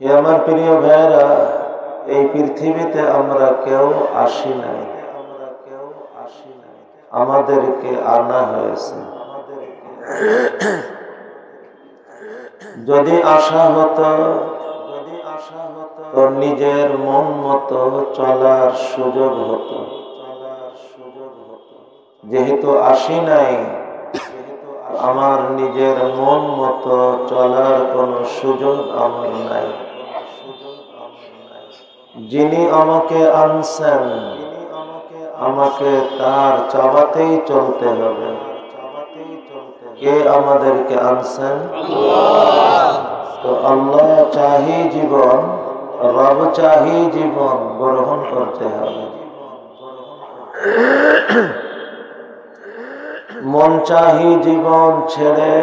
হে আমার প্রিয় ভাইরা, এই পৃথিবীতে আমরা কেউ আসি নাই, আমাদেরকে আনা হয়েছে। যদি আশা হতো তো নিজের মন মতো চলার সুযোগ হতো। যেহেতু আসি নাই, আমার নিজের মন মতো চলার কোনো সুযোগ আমার নাই। যিনি আমাকে আনছেন, আমাকে তার চাওয়াতেই চলতে হবে। কে আমাদেরকে আনছেন? তো আল্লাহ চাহি জীবন, রব চাহি জীবন গ্রহণ করতে হবে। মন চাহি জীবন ছেড়ে,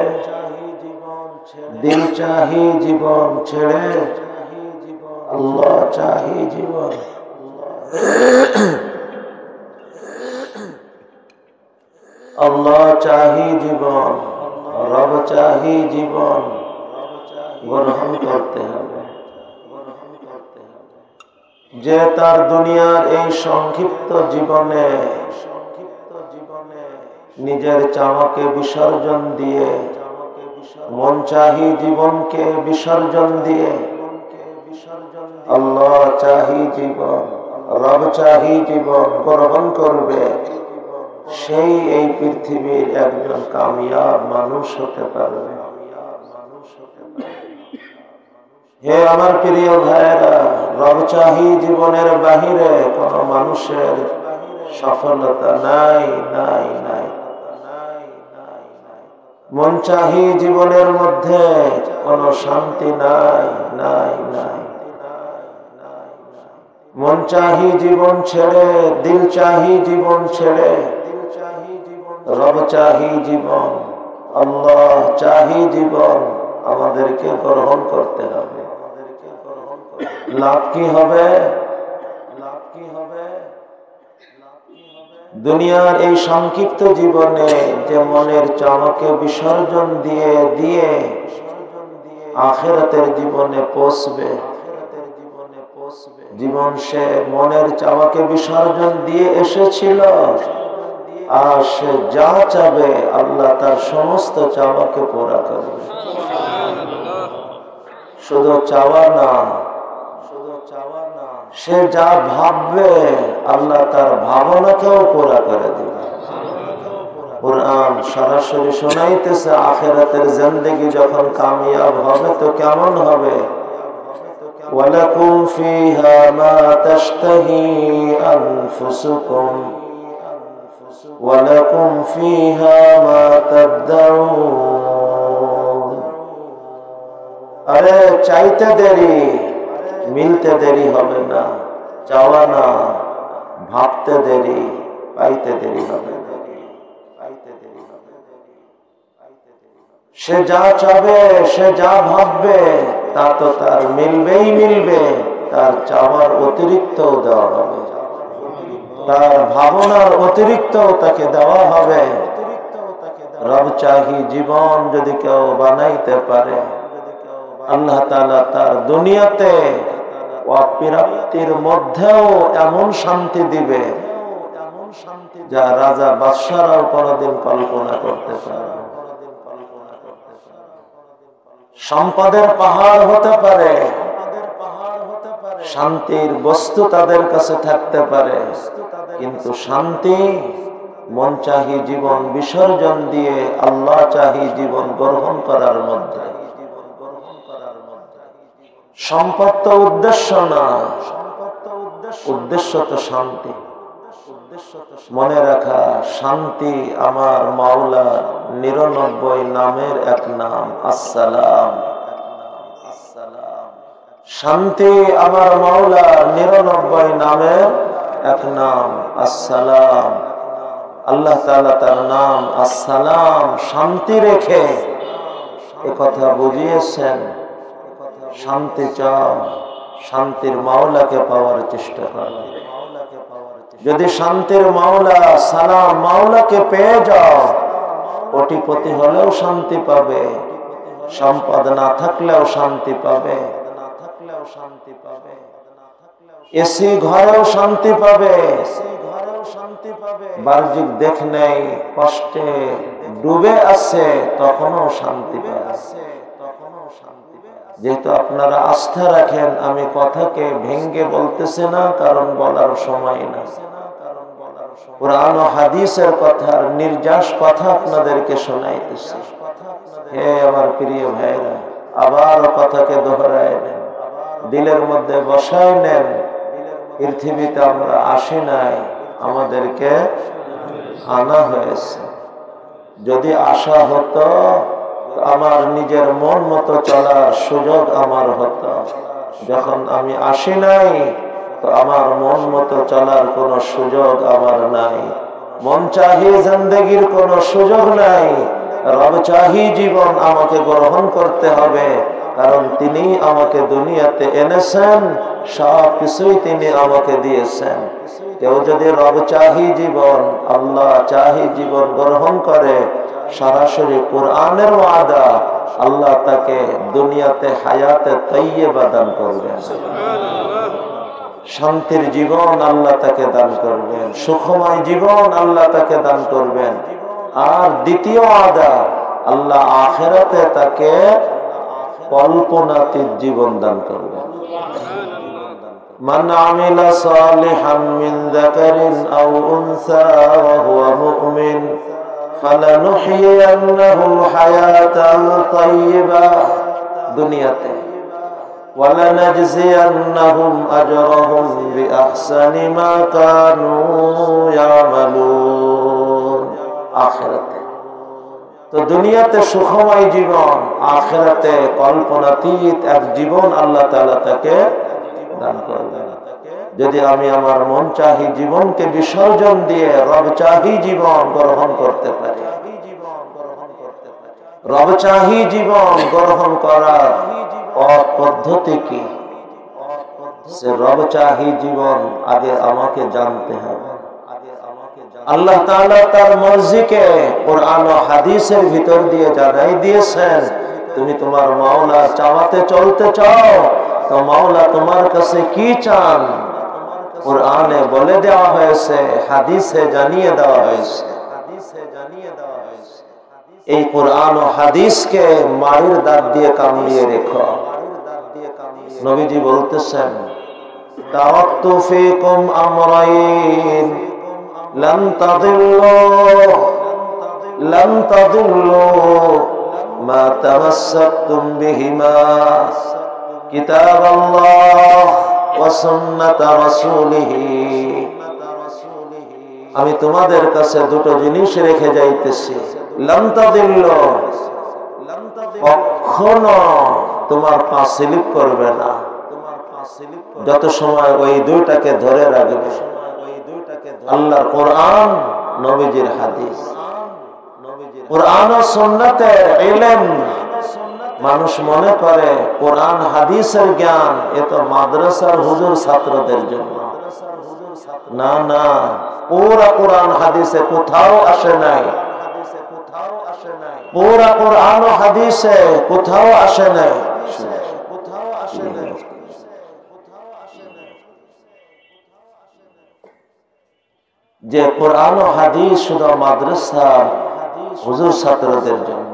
দিল চাহি জীবন ছেড়ে, আল্লাহ চাহি জীবন। আল্লাহ চাহি জীবন, রব চাহি জীবন গ্রহণ করতে হবে। যে তার দুনিয়ার এই সংক্ষিপ্ত জীবনে নিজের চাওয়াকে বিসর্জন দিয়ে, মন চাহি জীবনকে বিসর্জন দিয়ে আল্লাহ চাহি জীবন, রব চাহি জীবন গ্রহণ করবে, সেই এই পৃথিবীর একজন কামিয়াব মানুষ হতে পারবে। হে আমার প্রিয় ভাইরা, রব চাহি জীবনের বাহিরে কোন মানুষের সফলতা নাই নাই নাই। মন চাহি জীবনের মধ্যে কোনো শান্তি নাই নাই নাই। মন চাহি জীবন ছেড়ে, দিল চাহি জীবন ছেড়ে, রব চাহি জীবন, আল্লাহ চাহি জীবন আমাদেরকে গ্রহণ করতে হবে। লাভ কি হবে? দুনিয়ার এই সংক্ষিপ্ত জীবনে যে মনের চাওয়াকে বিসর্জন দিয়ে দিয়ে আখিরাতের জীবনে পৌঁছবে, জীবন সে মনের চাওয়াকে বিসর্জন দিয়ে এসেছিল, আর সে যা চাবে আল্লাহ তার সমস্ত চাওয়াকে পুরা করবে। শুধু চাওয়া না, সে যা ভাববে আল্লাহ তার ভাবনাকেও পুরা করে দিবে। কুরআন সরাসরি শোনাইতেছে আখিরাতের জিন্দেগি যখন কামিয়াব হবে তো কেমন হবে। ওয়ালাকুম ফিহা মা তাশতাহি আনফুসুকুম ওয়ালাকুম ফিহা মা তাদউন। আরে চাইতে দেরি, মিলতে দেরি হবে না। চাওয়া না, ভাবতে দেরি, পাইতে দেরি হবে। সে যা চাবে, সে যা ভাববে তা তো তার মিলবেই মিলবে, তার চাওয়ার অতিরিক্ত দেওয়া হবে, তার ভাবনার অতিরিক্ত তাকে দেওয়া হবে। রব চাহি জীবন যদি কেউ বানাইতে পারে, আল্লাহ তাআলা তার দুনিয়াতে অপ্রাপ্তির মধ্যেও এমন শান্তি দিবে যা রাজা বাদশারাও কোনদিন কল্পনা করতে পারে। সম্পদের পাহাড় হতে পারে, শান্তির বস্তু তাদের কাছে থাকতে পারে, কিন্তু শান্তি মন চাহি জীবন বিসর্জন দিয়ে আল্লাহ চাহি জীবন গ্রহণ করার মধ্যে। সম্পদ তো উদ্দেশ্য না, উদ্দেশ্য তো শান্তি। মনে রাখা, শান্তি আমার মাওলা ৯৯ নামের এক নাম আসসালাম। শান্তি আমার মাওলা ৯৯ নামের এক নাম আসসালাম। আল্লাহ তাআলা তার নাম আসসালাম শান্তি রেখে একথা বুঝিয়েছেন, শান্তি চাও, শান্তির মাওলাকে পাওয়ার চেষ্টা করো। যদি শান্তির মাওলা সালাম মাওলাকে পেয়ে যাও, কোটিপতি হলেও শান্তি পাবে, সম্পদ না থাকলেও শান্তি পাবে, এসি ঘরেও শান্তি পাবে, বাহ্যিক দেখ নেই কষ্টে ডুবে আছে তখনও শান্তি পাবে। যেহেতু আপনারা আস্থা রাখেন, আমি কথাকে ভেঙ্গে বলতেছি না, কারণ বলার সময় না। কুরআন ও হাদিসের কথার নির্যাস কথা আপনাদেরকে শোনাইতেছি। হে আমার প্রিয় ভাইরা, আবার কথাকে দোহরায় নেন, দিলের মধ্যে বসায় নেন। পৃথিবীতে আমরা আসি নাই, আমাদেরকে আনা হয়েছে। যদি আশা হতো আমার নিজের মন মতো চলার সুযোগ আমার হতো। যখন আমি আসি নাই তো আমার মন মতো চলার কোনো সুযোগ আমার নাই। মন চাহি জিন্দেগির কোনো সুযোগ নাই। রব চাহি জীবন আমাকে গ্রহণ করতে হবে, কারণ তিনি আমাকে দুনিয়াতে এনেছেন, সব কিছুই তিনি আমাকে দিয়েছেন। কেউ যদি রব চাহি জীবন, আল্লাহ চাহি জীবন গ্রহণ করে, সরাসরি কোরআনের ওয়াদা, আল্লাহ তাকে দুনিয়াতে হায়াতে তাইয়্যিবা দান করবেন। শান্তির জীবন আল্লাহ তাকে দান করবেন, সুখময় জীবন আল্লাহ তাকে দান করবেন। আর দ্বিতীয় ওয়াদা, আল্লাহ আখিরাতে তাকে কল্পনাতীত জীবন দান করবেন। মান আমিলা সালিহান মিন যাকারিন আও উনসা ওয়া হুয়া মুমিন ফালানুহয়িয়ান্নাহু হায়াতান তাইয়্যিবা দুনিয়াতে ওয়ালানাজজিয়ান্নাহুম আজরাহুম বিআহসানি মা কানু ইয়ামালুন আখিরাতে। তো দুনিয়াতে সুখময় জীবন, আখিরাতে কল্পনাতীত এক জীবন আল্লাহ তাআলা তাকে দান করবেন। যদি আমি আমার মন চাহি জীবনকে বিসর্জন দিয়ে রব চাহি জীবন গ্রহণ করতে পারি। রব চাহি জীবন গ্রহণ করার পদ্ধতি কি? সে রব চাহি জীবন আগে আমাকে জানতে হবে। আল্লাহ তাআলা তার মর্জিকে কোরআন ও হাদিসের ভিতর দিয়ে জানাই দিয়েছেন। তুমি তোমার মাওলা চাওয়াতে চলতে চাও তো মাওলা তোমার কাছে কি চান কোরআনে বলে দেওয়া হয়েছে, হাদিসে জানিয়ে দেওয়া হয়েছে। এই কোরআন ও হাদিসকে মায়ের দাঁত দিয়ে কামড়িয়ে রেখো। নবীজি বলতেছেন, তাওয়াক্তু ফীকুম আমরাইন লান তাদিল্লু মা তামাসসাকতুম বিহিমা কিতাবাল্লাহ ওয়া সুন্নাতা রাসূলিহি। আমি তোমাদের কাছে দুটো জিনিস রেখে যাইতেছি, লান তাদিল্লু, কখনো তোমার পা স্লিপ করবে না যত সময় ওই দুইটাকে ধরে রাখবে। আল্লাহর কোরআন, নবীজির হাদিস। কোরআন ও সুন্নাতের ইলম। মানুষ মনে করে কোরআন হাদিসের জ্ঞান এ তো মাদ্রাসার হুজুর ছাত্রদের জন্য। না না, পুরা কোরআন হাদিসে কোথাও আসে নাই। পুরা কোরআন ও হাদিসে কোথাও আসে নাই যে কোরআন ও হাদিস শুধু মাদ্রাসার হুজুর ছাত্রদের জন্য।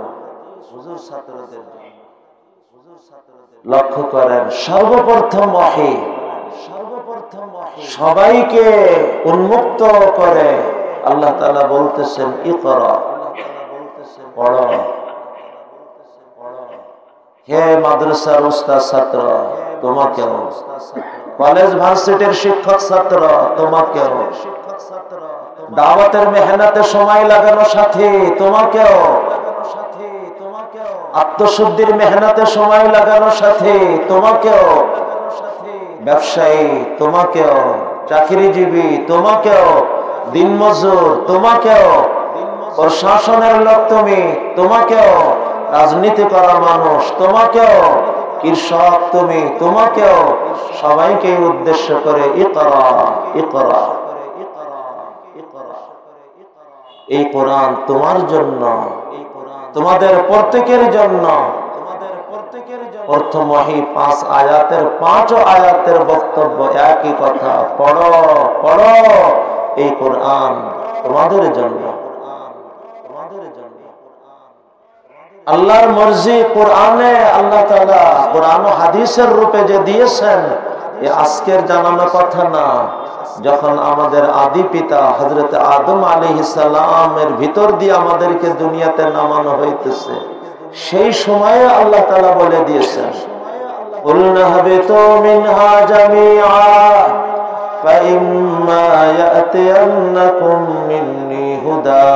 লক্ষ্য করেন, সর্বপ্রথম ওহী সবাইকে উন্মুক্ত করে আল্লাহ তাআলা বলতেছেন, ইকরা, পড়ো। হে মাদ্রাসার উস্তাদ ছাত্র, তোমাকেও। কলেজ ভার্সিটির শিক্ষক ছাত্র, তোমাকেও। দাওয়াতের মেহনতে সময় লাগানো সাথী, তোমাকেও। আত্মশুদ্ধির মেহনতে সময় লাগানো সাথী, তোমাকেও। ব্যবসায়ী, তোমাকেও। চাকরিজীবী, তোমাকেও। দিনমজুর, তোমাকেও। প্রশাসনের লোক তুমি, তোমাকেও। রাজনীতি করা মানুষ, তোমাকেও। কৃষক তুমি, তোমাকেও। সবাইকে উদ্দেশ্য করে ইকরা, ইকরা। এই কোরআন তোমার জন্য, তোমাদের প্রত্যেকের জন্য। প্রথম ওহী 5 আয়াতের 5 আয়াতের বক্তব্য একই কথা, পড়ো পড়ো এই কোরআন তোমাদের জন্য। আল্লাহর মর্জি কোরআনে আল্লাহ তাআলা কোরআন ও হাদিসের রূপে যে দিয়েছেন, এ আজকের জানানো কথা না। যখন আমাদের আদি পিতা হযরত আদম আলাইহিস সালামের ভিতর দিয়ে আমাদেরকে দুনিয়াতে নামানো হইতেছে, সেই সময়ে আল্লাহ তাআলা বলে দিয়েছেন, কুলনা হাবিতু মিনহা জামিআ ফাইম্মা ইয়াতিয়ান্নাকুম মিন্নী হুদা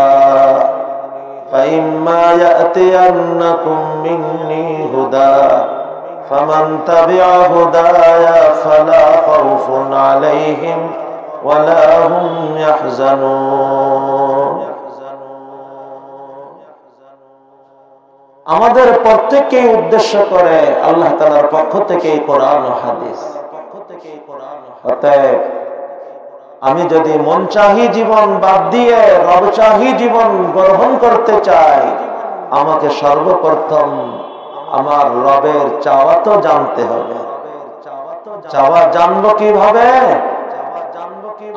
فإما يأتينكم مني هدى فمن تبع هداي فلا خوف عليهم ولا هم يحزنون। আমাদের প্রত্যেককে উদ্দেশ্য করে আল্লাহ তাআলার পক্ষ থেকে এই কোরআন ও হাদিস। অতএব আমি যদি মন চাহি জীবন বাদ দিয়ে রব চাহি জীবন গ্রহণ করতে চাই, আমাকে সর্বপ্রথম আমার রবের চাওয়া তো জানতে হবে। চাওয়া জানবো কিভাবে?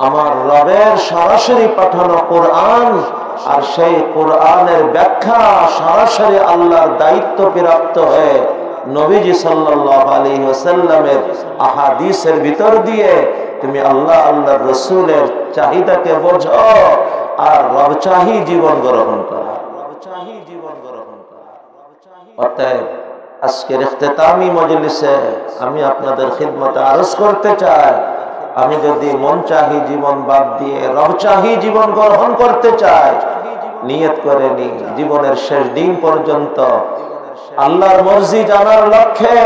আমার রবের সরাসরি পাঠানো কোরআন আর সেই কোরআনের ব্যাখ্যা সরাসরি আল্লাহর দায়িত্ব প্রাপ্ত হয়ে নবীজি সাল্লাল্লাহু আলাইহি ওয়াসাল্লামের আহাদিসের ভিতর দিয়ে তুমি আল্লাহ আল্লাহর রাসূলের চাহিদাকে বোঝো আর রব চাহি জীবন গ্রহণ করো। অতএব আজকের ইখতিতামি মজলিসে আমি আপনাদের খিদমতে আরজ করতে চাই, আমি যদি মন চাহি জীবন বাদ দিয়ে রব চাহি জীবন গ্রহণ করতে চাই, নিয়ত করে নি জীবনের শেষ দিন পর্যন্ত আল্লাহর মর্জি জানার লক্ষ্যে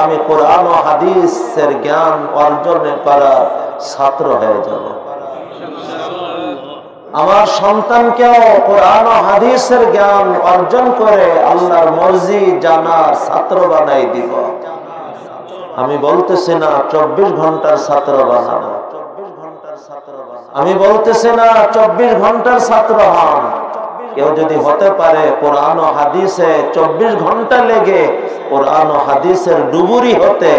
আমি কোরআন ও হাদিসের জ্ঞান অর্জন করার ছাত্র হয়ে যাব। আমার সন্তানকেও কোরআন ও হাদিসের জ্ঞান অর্জন করে আল্লাহর মর্জি জানার ছাত্র বানাই দিব। আমি বলতেছি না 24 ঘন্টার ছাত্র বানাবো, আমি বলতেছি না 24 ঘন্টার ছাত্র হন। কেউ যদি হতে পারে কোরআন ও হাদিসে 24 ঘন্টা লেগে কোরআন ও হাদিসের ডুবুরি হতে,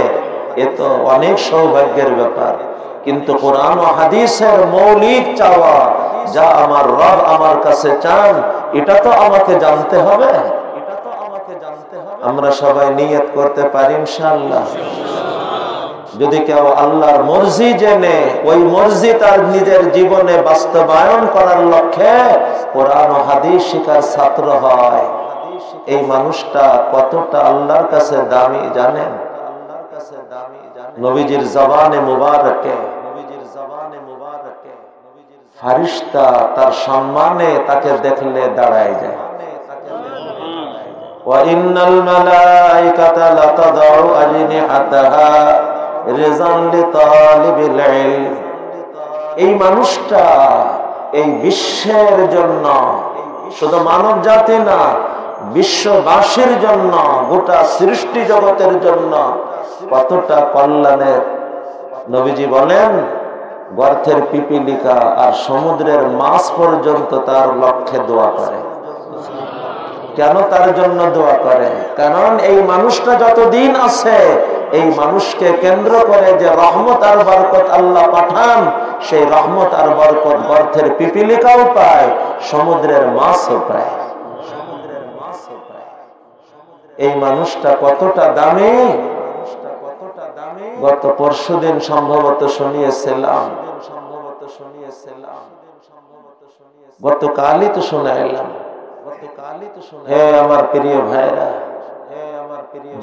এ তো অনেক সৌভাগ্যের ব্যাপার। কিন্তু কোরআন ও হাদিসের মৌলিক চাওয়া, যা আমার রব আমার কাছে চান, এটা তো আমাকে জানতে হবে। আমরা সবাই নিয়ত করতে পারি ইনশাআল্লাহ। যদি কেউ আল্লাহর মর্জি জেনে ওই মর্জি তার নিজের জীবনে বাস্তবায়ন করার লক্ষ্যে কোরআন ও হাদিস শিখার ছাত্র হয়, এই মানুষটা কতটা আল্লাহর কাছে দামি জানেন? নবীজির জবানে মুবারকে ফারিস্তা তার সম্মানে তাকে দেখলে দাঁড়ায় যায়। ওয়া ইন্নাল মালাইকাতা লাতাদাউ আজনিহাতাহা রিজান লিতালিবিল ইলম। এই মানুষটা এই বিশ্বের জন্য, শুধু মানব জাতি না, বিশ্ববাসীর জন্য, গোটা সৃষ্টি জগতের জন্য কতটা কল্যাণের। নবীজি বলেন, গর্তের পিপিলিকা আর সমুদ্রের মাছ পর্যন্ত তার লক্ষ্যে দোয়া করে। কেন তার জন্য দোয়া করে? কারণ এই মানুষটা যতদিন আছে, এই মানুষকে কেন্দ্র করে যে রহমত আর বরকত আল্লাহ পাঠান, সেই রহমত আর বরকত গর্তের পিপিলিকাও পায়, সমুদ্রের মাছও পায়। এই মানুষটা কতটা দামি, গত পরশুদিন সম্ভবত শুনিয়েছিলাম, গতকালই তো শোনাইলাম। হে আমার প্রিয় ভাইরা,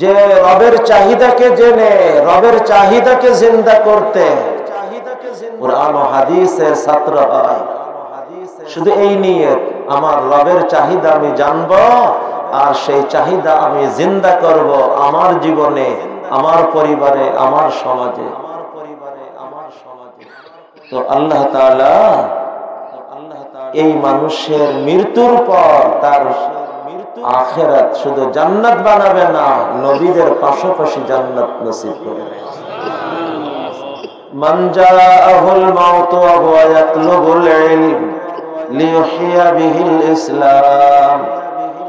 যে রবের চাহিদাকে জেনে রবের চাহিদাকে জিন্দা করতে কোরআন ও হাদিসের ছাত্র হয়, শুধু এই নিয়ত, আমার রবের চাহিদা আমি জানবো আর সেই চাহিদা আমি জিন্দা করব আমার জীবনে, আমার পরিবারে, আমার সমাজে। তো আল্লাহ তাআলা এই মানুষের মৃত্যুর পর তার আখিরাত শুধু জান্নাত বানাবে না, নবীদের পাশাপাশি জান্নাত নসিব করবে। মান জাআহুল মাউতু ওয়া হুয়া ইয়াতলুবুল ইলম লিইহইয়া বিহিল ইসলাম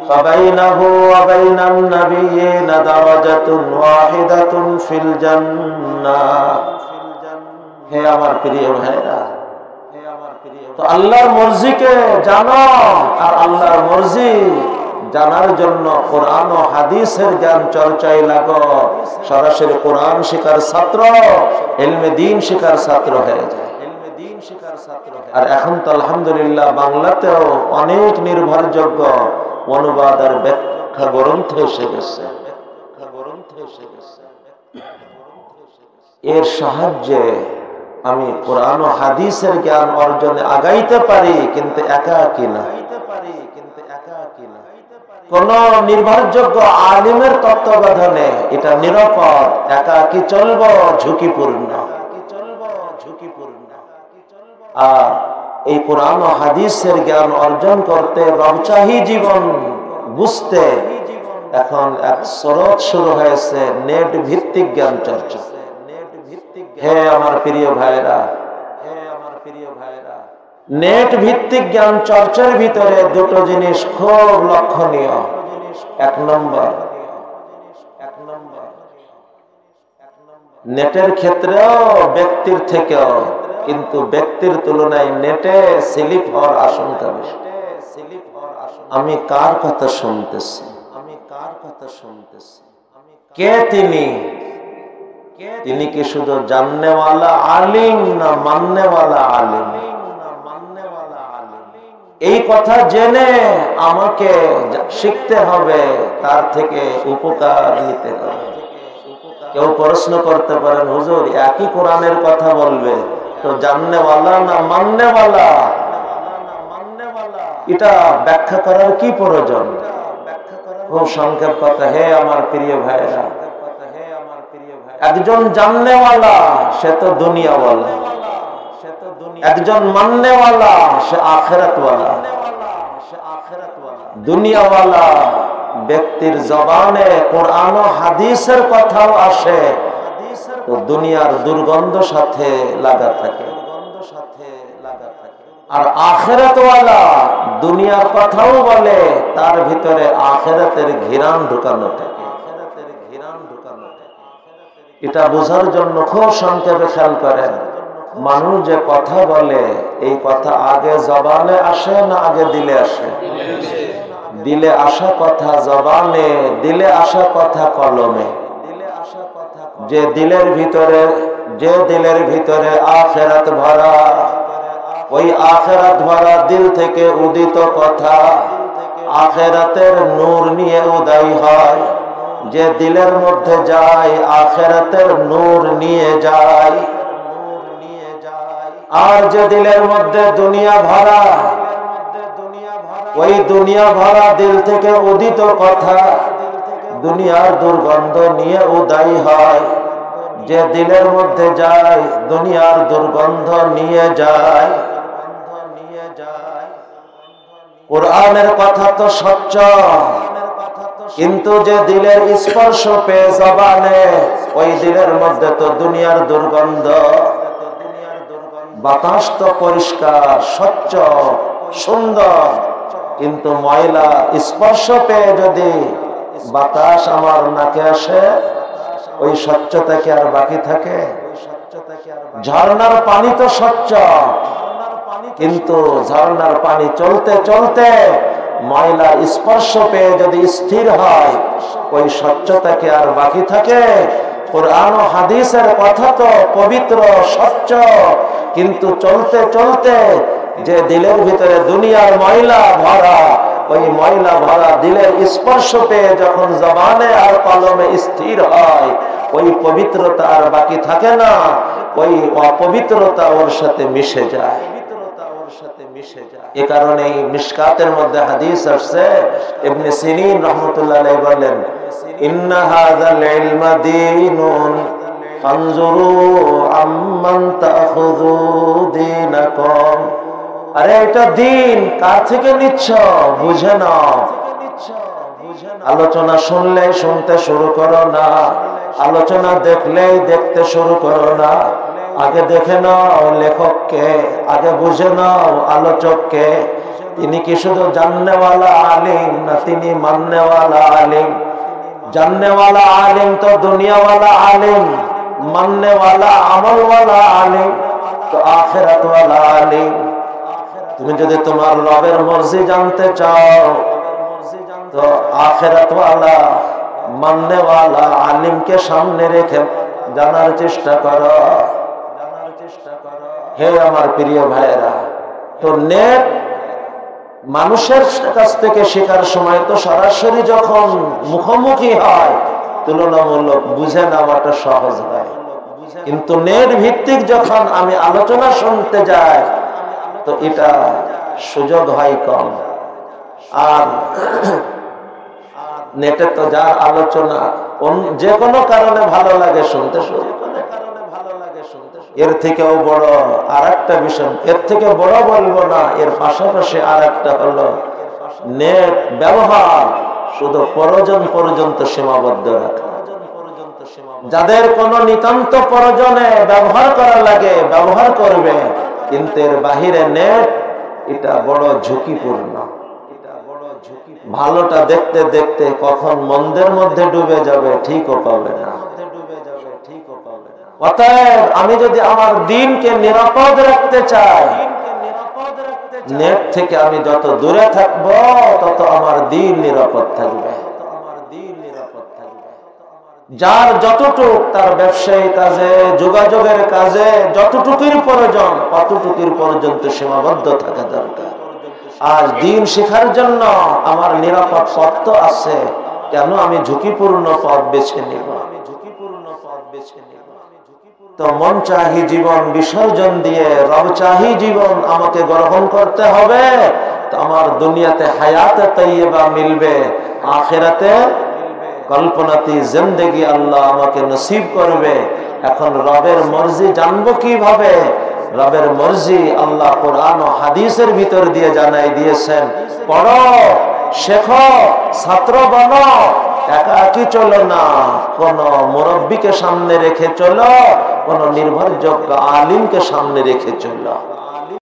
ফাবাইনাহু ওয়া বাইনান নাবিয়্যিনা দারাজাতুন ওয়াহিদাতুন ফিল জান্নাহ। হে আমার প্রিয় ভাইরা, তো আল্লাহর মর্জিকে জানো, আর আল্লাহর মর্জি জানার জন্য কোরআন ও হাদিসের জ্ঞান চর্চায় লাগো। সরাসরি কোরআন শিখার ছাত্র ইলমে দ্বীন শিখার ছাত্র হয়ে যায়। আর এখন তো আলহামদুলিল্লাহ বাংলাতেও অনেক নির্ভরযোগ্য অনুবাদ আর ব্যাখ্যা গ্রন্থ এসে গেছে। এর সাহায্যে আমি কোরআন ও হাদিসের জ্ঞান অর্জনে আগাইতে পারি, কিন্তু একাকী না। কোন নির্ভরযোগ্য আলিমের তত্ত্বাবধানে এটা নিরাপদ, একাকী চলব ঝুঁকিপূর্ণ। আর এই কোরআন ও হাদিসের জ্ঞান অর্জন করতে, রবচাহি জীবন বুঝতে এখন এক স্রোত শুরু হয়েছে, নেট ভিত্তিক জ্ঞান চর্চা। হে আমার প্রিয় ভাইরা, নেট ভিত্তিক জ্ঞান চর্চার ভিতরে দুটো জিনিস খুব লক্ষণীয়। এক নম্বর, নেটের ক্ষেত্রেও ব্যক্তির থেকেও, কিন্তু ব্যক্তির তুলনায় নেটে স্লিপ হওয়ার আশঙ্কা বেশি। আমি কার কথা শুনতেছি? কে তিনি? তিনি কি শুধু জাননেওয়ালা আলিম না মাননেওয়ালা আলিম? এই কথা জেনে আমাকে শিখতে হবে, তার থেকে উপকার নিতে হবে। কেউ প্রশ্ন করতে পারেন, হুজুর একই কোরআনের কথা বলবে, তো জাননেওয়ালা না মাননেওয়ালা, এটা ব্যাখ্যা করার কি প্রয়োজন? খুব সংক্ষেপ কথা। হে আমার প্রিয় ভাইরা, একজন জাননেওয়ালা সে তো দুনিয়াওয়ালা, একজন মাননেওয়ালা সে আখিরাতওয়ালা। দুনিয়াওয়ালা ব্যক্তির জবানে কোরআন ও হাদিসের কথাও আসে, তো দুনিয়ার দুর্গন্ধ সাথে লাগা থাকে। আর আখিরাতওয়ালা দুনিয়ার কথাও বলে, তার ভিতরে আখিরাতের ঘিরান ঢুকানো থাকে। এটা বোঝার জন্য খুব সংক্ষেপে খেয়াল করেন, মানুষ যে কথা বলে, এই কথা আগে জবানে আসে না আগে দিলে আসে? দিলে আসা কথা জবানে, দিলে আসা কথা কলমে। যে দিলের ভিতরে আখিরাত ভরা, ওই আখিরাত ভরা দিল থেকে উদিত কথা আখিরাতের নূর নিয়ে উদয় হয়। যে দিলের মধ্যে যায় আখিরাতের নূর নিয়ে যায়। আর যে দিলের মধ্যে দুনিয়া ভরা, ওই দুনিয়া ভরা দিল থেকে উদিত কথা দুনিয়ার দুর্গন্ধ নিয়ে উদয় হয়। যে দিলের মধ্যে যায় দুনিয়ার দুর্গন্ধ নিয়ে যায়। কোরআনের কথা তো স্বচ্ছ, কিন্তু যে দিলের স্পর্শ পেয়ে জবানে, ওই দিলের মধ্যে তো দুনিয়ার দুর্গন্ধ। বাতাস তো পরিষ্কার, স্বচ্ছ, সুন্দর, কিন্তু ময়লা স্পর্শ পেয়ে যদি বাতাস আমার নাকে আসে, ওই স্বচ্ছতা কি আর বাকি থাকে? ঝর্ণার পানি তো স্বচ্ছ, কিন্তু ঝর্ণার পানি চলতে চলতে ময়লা স্পর্শ পেয়ে যদি স্থির হয়, ওই স্বচ্ছতা কি আর বাকি থাকে? কোরআন ও হাদিসের কথা তো পবিত্র, স্বচ্ছ, কিন্তু চলতে চলতে যে দিলের ভিতরে দুনিয়ার ময়লা ভরা, ওই ময়লা ভরা দিলের স্পর্শ পেয়ে যখন জবানে আর কলমে স্থির হয়, ওই পবিত্রতা আর বাকি থাকে না, ওই অপবিত্রতা ওর সাথে মিশে যায়। এ কারণে মিশকাতের মধ্যে হাদিস আসছে, ইবনে সিরিন রাহমাতুল্লাহ আলাইহি বলেন, ইন্না হাযাল ইলমা দীনুন ফানজুরু আম্মান তাখুযু দীনাকুম। আরে এটা দিন, কার থেকে নিচ্ছ বুঝে নাও। আলোচনা শুনলেই শুনতে শুরু করো না, আলোচনা দেখলেই দেখতে শুরু করো না। আগে দেখে নাও লেখককে, আগে বুঝে নাও আলোচককে, তিনি কি শুধু জাননেওয়ালা আলিম না তিনি মাননেওয়ালা আলিম? জাননেওয়ালা আলিম তো দুনিয়াওয়ালা আলিম, মাননেওয়ালা আমলওয়ালা আলিম তো আখিরাতওয়ালা আলিম। তুমি যদি তোমার রবের মর্জি জানতে চাও তো আখিরাতওয়ালা মাননেওয়ালা আলিমকে সামনে রেখে জানার চেষ্টা করো। হে আমার প্রিয় ভাইয়েরা, তো নেট মানুষের কাছ থেকে শেখার সময় তো সরাসরি যখন মুখোমুখি হয় তুলনামূলক বুঝে নেওয়াটা সহজ হয়, কিন্তু নেট ভিত্তিক যখন আমি আলোচনা শুনতে যাই তো এটা সুযোগ হয় কম। আর নেটে তো যার আলোচনা যে কোনো কারণে ভালো লাগে শুনতে, এর থেকেও বড় আর একটা বিষয়, এর থেকে বড় বলবো না, এর পাশাপাশি আর একটা হলো নেট ব্যবহার শুধু প্রয়োজন পর্যন্ত সীমাবদ্ধ রাখা। যাদের কোনো নিতান্ত প্রয়োজনে ব্যবহার করা লাগে ব্যবহার করবে, কিন্তু এর বাহিরে নেট এটা বড় ঝুঁকিপূর্ণ। ভালোটা দেখতে দেখতে কখন মন্দের মধ্যে ডুবে যাবে ঠিকও পাবে না। অতএব আমি যদি আমার দ্বীনকে নিরাপদ রাখতে চাই, নেট থেকে আমি যত দূরে থাকবো তত আমার দ্বীন নিরাপদ থাকবে। যার যতটুক তার ব্যবসায়ী কাজে যোগাযোগের কাজে যতটুকুর প্রয়োজন অতটুকুর পর্যন্ত সীমাবদ্ধ থাকা দরকার। আজ দ্বীন শেখার জন্য আমার নিরাপদ পথ তো আছে, কেন আমি ঝুঁকিপূর্ণ পথ বেছে নেব? তো মন চাহি জীবন বিসর্জন দিয়ে রব চাহি জীবন আমাকে গ্রহণ করতে হবে। তো আমার দুনিয়াতে হায়াতে তাইয়্যিবা মিলবে, আখিরাতে কল্পনাতি জিন্দেগি আল্লাহ আমাকে নসিব করবে। এখন রবের মর্জি জানবো কিভাবে? রবের মর্জি আল্লাহ কোরআন ও হাদিসের ভিতর দিয়ে জানাই দিয়েছেন। পড়ো, শেখো, ছাত্র বানো, একাকি চলো না, কোন মুরব্বীকে সামনে রেখে চলো, কোন নির্ভরযোগ্য আলিমকে সামনে রেখে চলো।